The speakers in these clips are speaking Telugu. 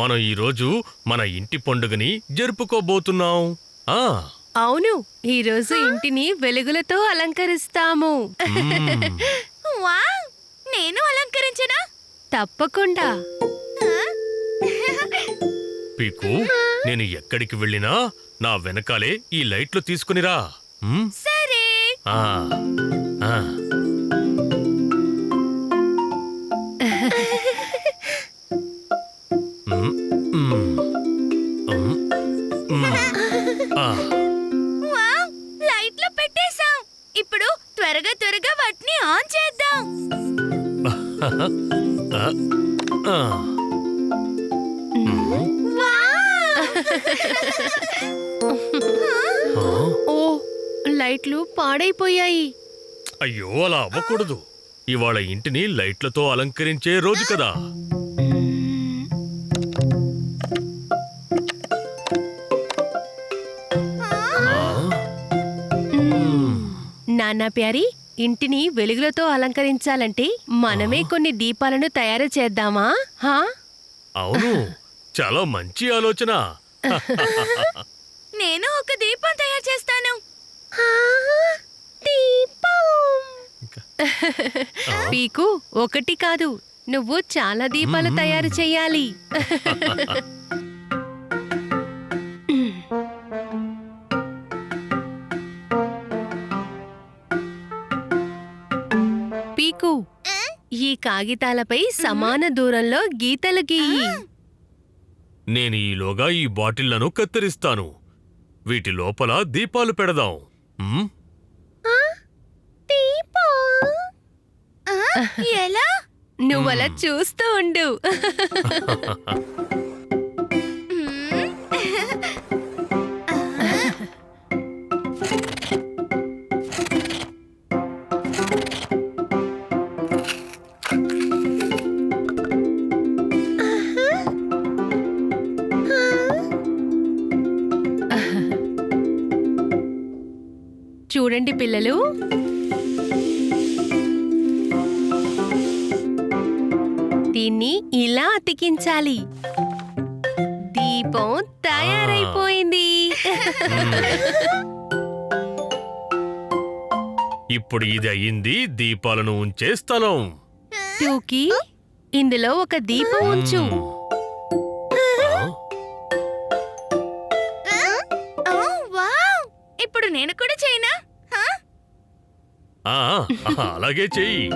మనం ఈరోజు మన ఇంటి పండుగని జరుపుకోబోతున్నాం. అవును, ఈరోజు ఇంటిని వెలుగులతో అలంకరిస్తాము. వావ్! నేను అలంకరించనా? తప్పకుండా. పీకు, నేను ఎక్కడికి వెళ్ళినా నా వెనకాలే ఈ లైట్లు తీసుకునిరా. సరే. వావ్! లైట్లు పెట్టేశాం. ఇప్పుడు త్వరగా వాటిని ఆన్ చేద్దాం. ఓ, లైట్లు పాడైపోయాయి. అయ్యో, అలా అవ్వకూడదు. ఇవాళ ఇంటిని లైట్లతో అలంకరించే రోజు కదా. నాన్నా ప్యారీ, ఇంటిని వెలుగులతో అలంకరించాలంటే మనమే కొన్ని దీపాలను తయారు చేద్దామా? అవును, చాలా మంచి ఆలోచన. నేను ఒక దీపం తయారు చేస్తాను. పీకు, ఒకటి కాదు, నువ్వు చాలా దీపాలు తయారు చెయ్యాలి. పీకు, ఈ కాగితాలపై సమాన దూరంలో గీతలు గీయి. నేను ఈలోగా ఈ బాటిళ్లను కత్తిరిస్తాను. వీటి లోపల దీపాలు పెడదాం. ఎలా? నువ్వలా చూస్తూ ఉండు. చూడండి పిల్లలు, దీన్ని ఇలా అతికించాలి. దీపం తయారైపోయింది. ఇప్పుడు ఇది అయింది దీపాలను ఉంచే స్థలం. టూకీ, ఇందులో ఒక దీపం ఉంచు. ఇప్పుడు నేను కూడా చేయనా? అలాగే చెయ్యి.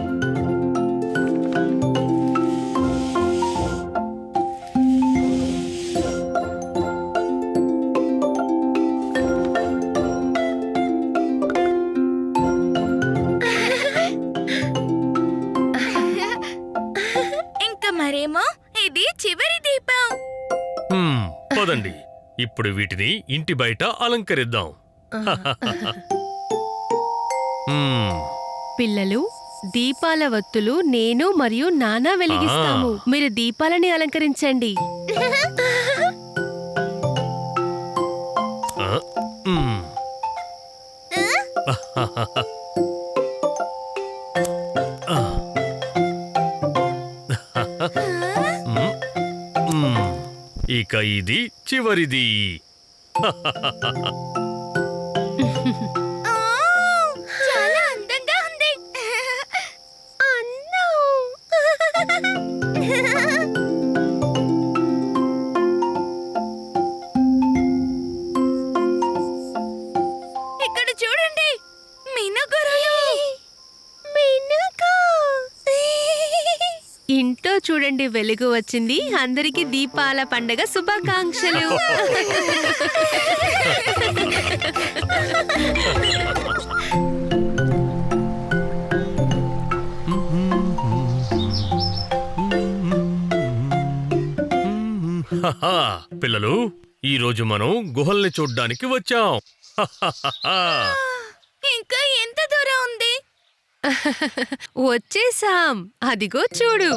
ఇంకా మరేమో ఇది చివరి దీపం. పదండి, ఇప్పుడు వీటిని ఇంటి బయట అలంకరిద్దాం. పిల్లలు, దీపాల వత్తులు నేను మరియు నానా వెలిగిస్తాము. మీరు దీపాలని అలంకరించండి. ఇక ఇది చివరిది. చాలా అందంగా ఉంది. ఇక్కడ చూడండి, మినుగురులు. ఇంట్లో చూడండి, వెలుగు వచ్చింది. అందరికీ దీపాల పండగ శుభాకాంక్షలు. పిల్లలు, ఈరోజు మనం గుహల్ని చూడ్డానికి వచ్చాం. ఇంకా ఎంత దూరం ఉంది? వచ్చేసాం, అదిగో చూడు.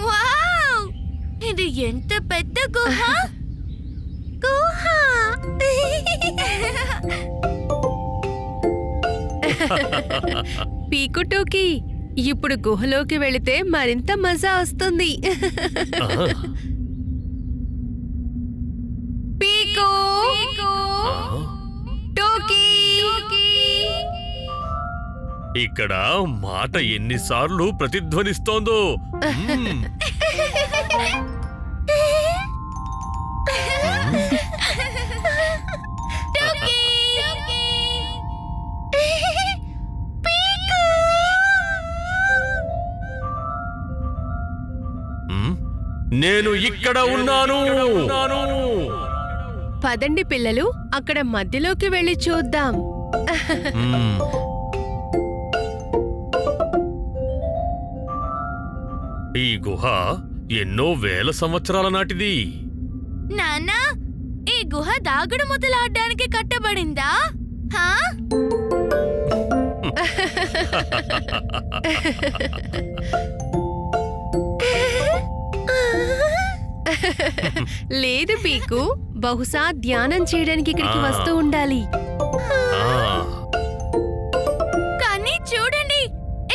వావ్! ఇది ఎంత పెద్ద గుహ! పీకు టోకీ, ఇప్పుడు గుహలోకి వెళితే మరింత మజా వస్తుంది. ఆ, పీకు ఆ. టోకీ. ఇక్కడ మాట ఎన్నిసార్లు ప్రతిధ్వనిస్తోందో. మ్మ్. మ్మ్. నేను ఇక్కడ ఉన్నాను. పదండి పిల్లలు, అక్కడ మధ్యలోకి వెళ్ళి చూద్దాం. మ్మ్. ఈ గుహ ఎన్నో వేల సంవత్సరాల నాటిది. నాన్నా, ఈ గుహ దాగుడు ముద్దలాడడానికి కట్టబడిందా? హా? లేదు పీకు, బహుశా ధ్యానం చేయడానికి ఇక్కడికి వస్తూ ఉండాలి. ఆ, కానీ చూడండి,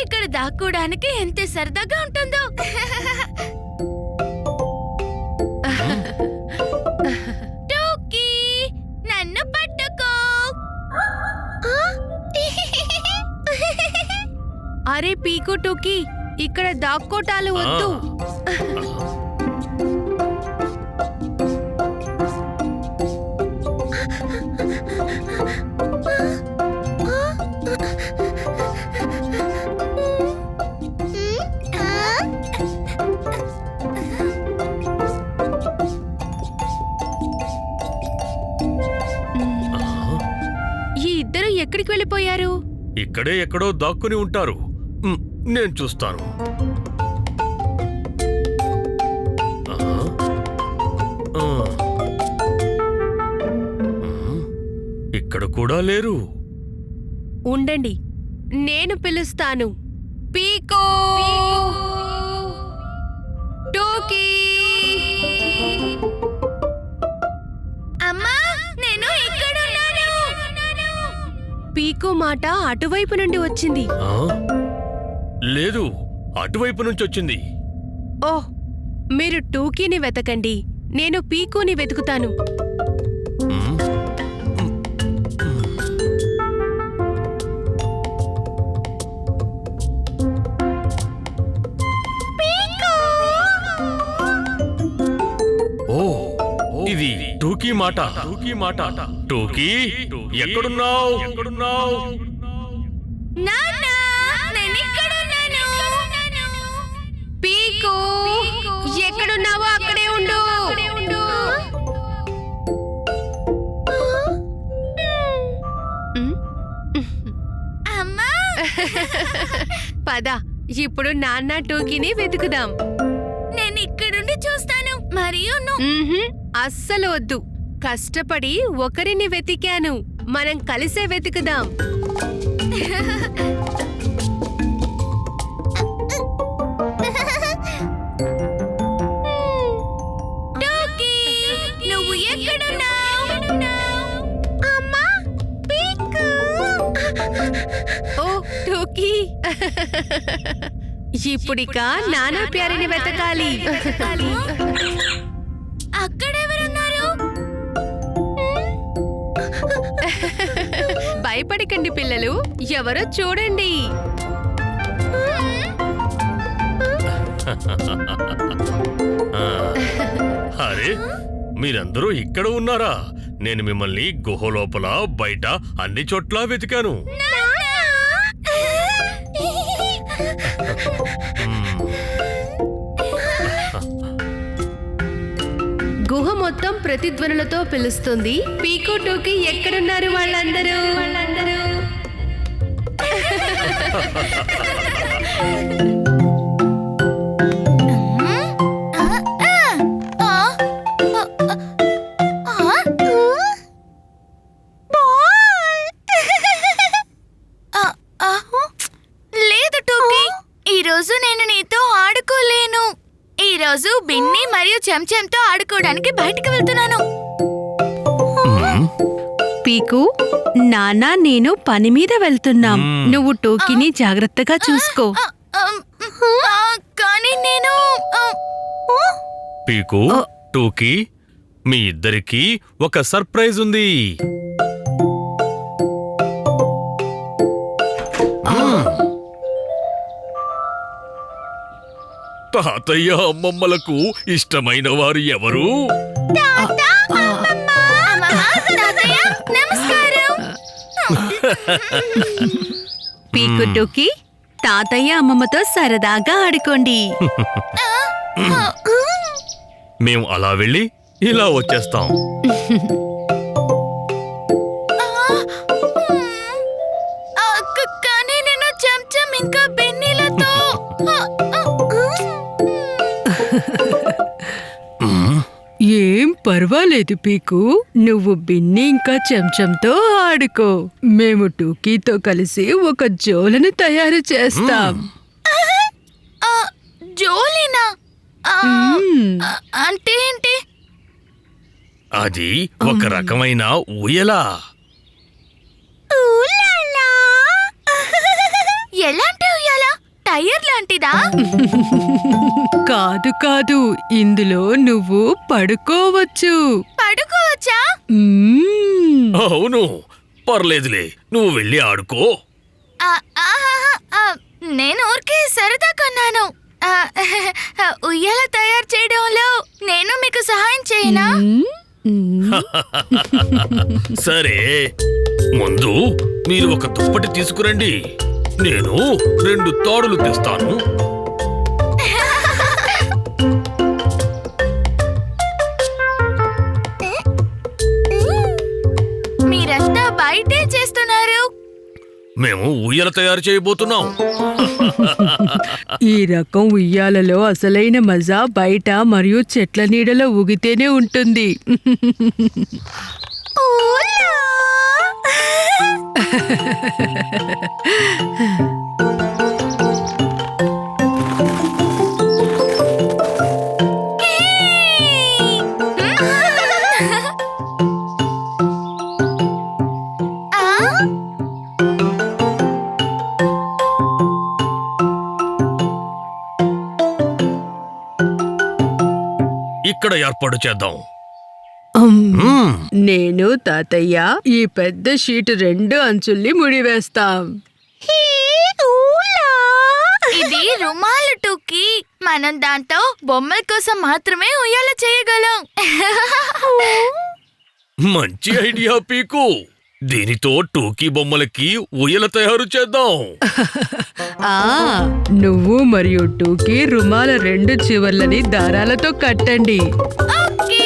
ఇక్కడ దాక్కోడానికి ఎంత సరదాగా ఉంటుందో. టోకీ, నన్ను పట్టుకో. అరే పీకు టోకీ, ఇక్కడ దాక్కోటాలు వద్దు. ఈ ఇద్దరు ఎక్కడికి వెళ్ళిపోయారు? ఇక్కడే ఎక్కడో దాక్కుని ఉంటారు. మ్మ్. నేను చూస్తాను. ఆ, ఆ. మ్మ్. ఇక్కడ కూడా లేరు. ఉండండి, నేను పిలుస్తాను. పీకో టోకీ. అమ్మా, నేను ఇక్కడున్నాను. పీకో మాట అటువైపు నుండి వచ్చింది. ఆ? లేదు, అటువైపు నుంచి వచ్చింది. ఓహ్, మీరు టూకీని వెతకండి, నేను పీకోని వెతుకుతాను. మ్మ్. ఓ, ఇది టూకీ మాట. టూకీ, ఎక్కడున్నావు? నాన్నా, నేను ఇక్కడున్నాను. పీకో, ఎక్కడున్నావో అక్కడే ఉండు. అమ్మా, పద, ఇప్పుడు నాన్న టూకీని వెతుకుదాం. నేను ఇక్కడుండి చూస్తాను. మరియు అస్సలు వద్దు, కష్టపడి ఒకరిని వెతికాను, మనం కలిసే వెతుకుదాం. టోకీ, నువ్వు ఎక్కడున్నావు? అమ్మా, పీకు. ఓ టూకీ, ఇప్పుడిక నానా ప్యారిని వెతకాలి. అక్కడెవరున్నారు? భయపడకండి పిల్లలు, ఎవరో చూడండి. అరే, మీరందరూ ఇక్కడ ఉన్నారా? నేను మిమ్మల్ని గుహ లోపల, బయట అన్ని చోట్ల వెతికాను. గుహ మొత్తం ప్రతిధ్వనులతో పిలుస్తుంది. పీకో టోకీ ఎక్కడున్నారు వాళ్ళందరూ? లేదు టోకీ, ఈరోజు నేను నీతో ఆడుకోలేను. ఈరోజు బిన్ని మరియు చెంచెంతో ఆడుకోవడానికి బయటికి వెళ్తున్నాను. పీకు, నానా నేను పని మీద వెళ్తున్నాం. మ్మ్. నువ్వు టోకీని జాగ్రత్తగా చూసుకో. కానీ నేను పీకు, టూకీ, మీ ఇద్దరికి ఒక సర్ప్రైజ్ ఉంది. తాతయ్య అమ్మమ్మలకు ఇష్టమైన వారు ఎవరు? తాతయ్య, నమస్కారం. పీకు టోకీ, తాతయ్య అమ్మమ్మతో సరదాగా ఆడుకోండి. మేము అలా వెళ్ళి ఇలా వచ్చేస్తాం. కానీ నేను చెంచం ఇంకా బెన్నీలతో ఏం పర్వాలేదు పీకు, నువ్వు బిన్ని ఇంకా చెంచంతో ఆడుకో. మేము టూకీతో కలిసి ఒక జోలను తయారు చేస్తాం. జోలినా? మ్మ్. అంటే ఏంటి? అది ఒక రకమైన ఊయల. ఎలాంటి ఉయ్యాలా? టైర్ లాంటిదా? కాదు కాదు, ఇందులో నువ్వు పడుకోవచ్చు. పడుకోవచ్చా? మ్మ్. అవును, పర్లేదులే, నువ్వు వెళ్ళి ఆడుకో. నేను ఊరికే సరదా కొన్నాను. ఉయ్యాల తయారు చేయడంలో నేను మీకు సహాయం చేయనా? మ్మ్. సరే, ముందు మీరు ఒక దుప్పటి తీసుకురండి. నేను 2 తాడులు తెస్తాను. మీరంతా బయటే చేస్తున్నారు. మేము ఊయల తయారు చేయబోతున్నాం. ఈ రకం ఉయ్యాలలో అసలైన మజా బయట మరియు చెట్ల నీడలో ఊగితేనే ఉంటుంది. ఇక్కడ ఏర్పాటు చేద్దాం. మ్మ్. నేను తాతయ్య ఈ పెద్ద షీట్ 2 అంచుల్ని ముడివేస్తాం. ఇది రుమాలు టూకీ. మనం దాంతో బొమ్మల కోసం మాత్రమే ఉయ్యాల చేయగలం. మంచి ఐడియా పీకు. దీనితో టూకీ బొమ్మలకి ఊయల తయారు చేద్దాం. ఆ నువ్వు మరియు టూకీ రుమాల 2 చివర్లని దారాలతో కట్టండి. ఓకే.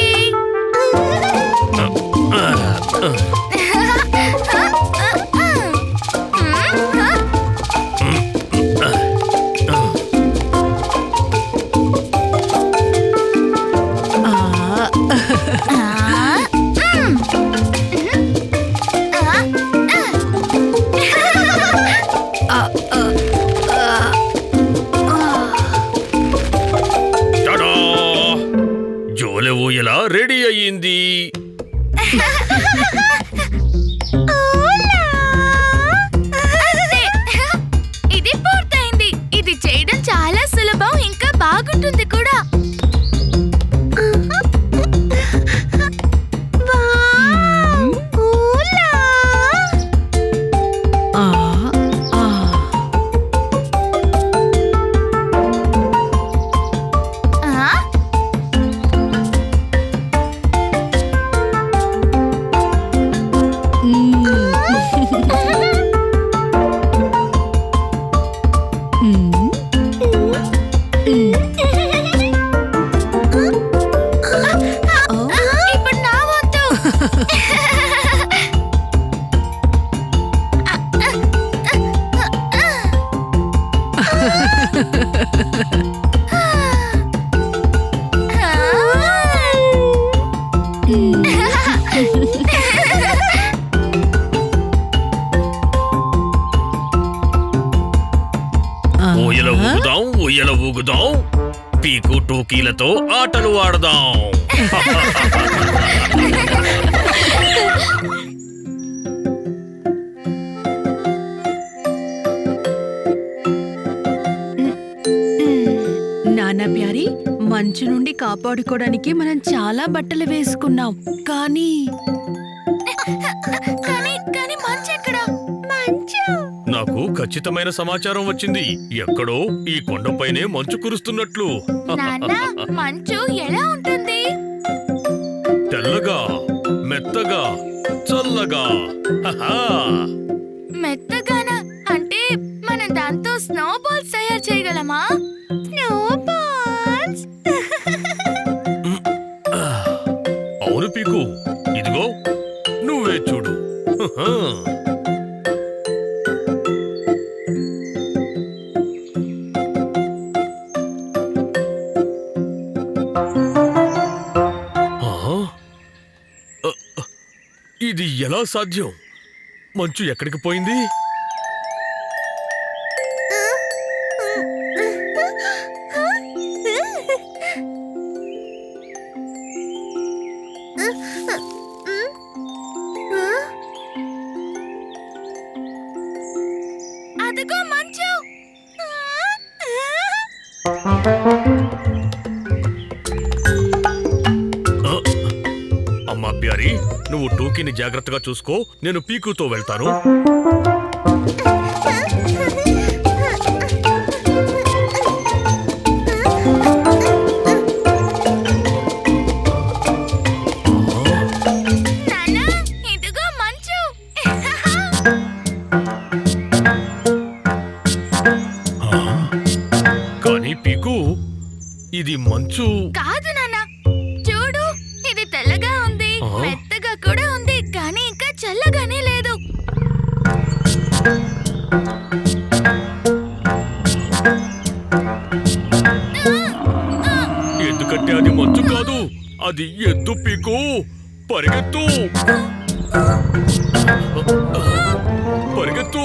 టడా! జోలె ఊయల రెడీ అయ్యింది. అంతే. ఇది పూర్తయింది. ఇది చేయడం చాలా సులభం, ఇంకా బాగుంటుంది కూడా. ఆ ఆ ఆ? ఇప్పుడు నా వంతు. ఊయల ఊగుదాం, ఊయల ఊగుదాం. పీకు టూకీలతో ఆటలు ఆడదాం. మంచు నుండి కాపాడుకోవడానికి మనం చాలా బట్టలు వేసుకున్నాం, కానీ కానీ మంచు ఎక్కడ? మంచు నాకు ఖచ్చితమైన సమాచారం వచ్చింది. ఎక్కడో ఈ కొండపైనే మంచు కురుస్తున్నట్లు. నాన్న, మంచు ఎలా ఉంటుంది? తెల్లగా, మెత్తగా, చల్లగా. హహా. మెత్తగానా? అంటే మనం దాంతో స్నో బాల్స్ తయారు చేయగలమా? Snow balls? అవును పీకు, ఇదిగో నువ్వే చూడు. హహా. ఆ? ఇది ఎలా సాధ్యం? మంచు ఎక్కడికి పోయింది? అదిగో మంచు. అమ్మా ప్యారీ, నువ్వు టూకీని జాగ్రత్తగా చూసుకో. నేను పీకుతో వెళ్తాను. నాన్న, ఇదిగో మంచు. కానీ పీకు, ఇది మంచు. కాదు నాన్న, చూడు, ఇది తెల్లగా ఉంది, ఆ? మెత్తగా కూడా ఉంది, కానీ ఇంకా చల్లగానే లేదు. ఎందుకంటే అది మంచు కాదు, అది ఎద్దు పీకు. పరిగెత్తు, పరిగెత్తు.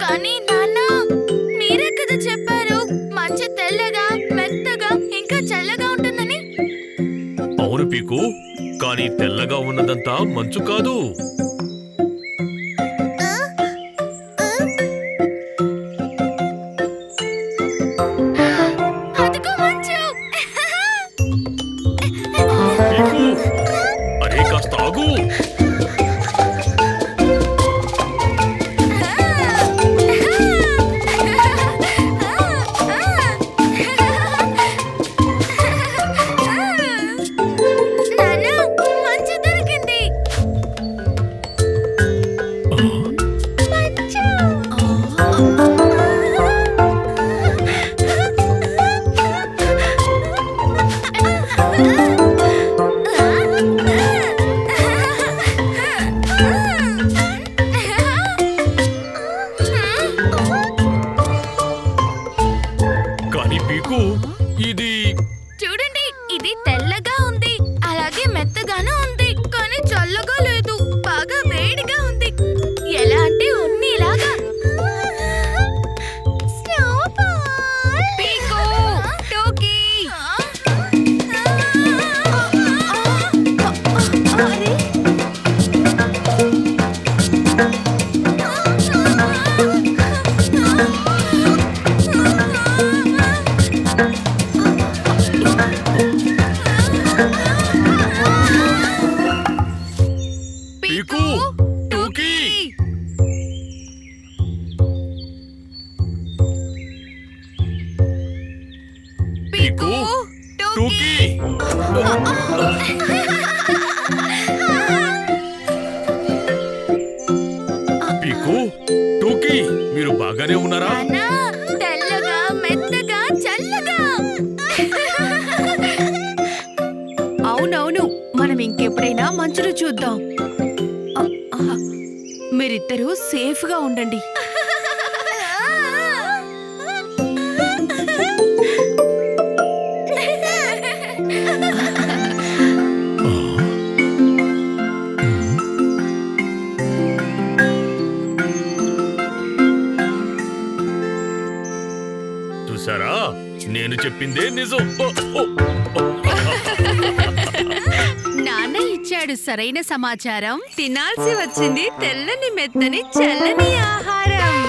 కానీ నాన్న, మీరే కదా చెప్పారు మంచు తెల్లగా, మెత్తగా, ఇంకా చల్లగా ఉంటుందని. అవును పీకు, కానీ తెల్లగా ఉన్నదంతా మంచు కాదు. అదిగో మంచు. పీకు, అరే కాస్త ఆగు. నాన్న, మంచు దొరికింది. మంచు. కానీ పీకు, ఇది చూడండి, ఇది తెల్లగా ఉంది, అలాగే మెత్తగాను ఉంది, కానీ చల్లగా లేదు, బాగా వేడిగా ఉంది. ఎలా అంటే ఉన్నిలాగా. పీకు, టోకీ. పీకు, టూకీ. పీకు, టూకీ. పీకు, టూకీ, మీరు బాగానే ఉన్నారా? నాన్నా, తెల్లగా, మెత్తగా, చల్లగా. అవునవును, మనం ఇంకెప్పుడైనా మంచును చూద్దాం. మీరిద్దరూ సేఫ్గా ఉండండి. చూసారా, నేను చెప్పిందే నిజం. నాన్న ఇచ్చాడు. ఇచ్చాడు సరైన సమాచారం. తినాల్సి వచ్చింది తెల్లని మెత్తని చల్లని ఆహారం.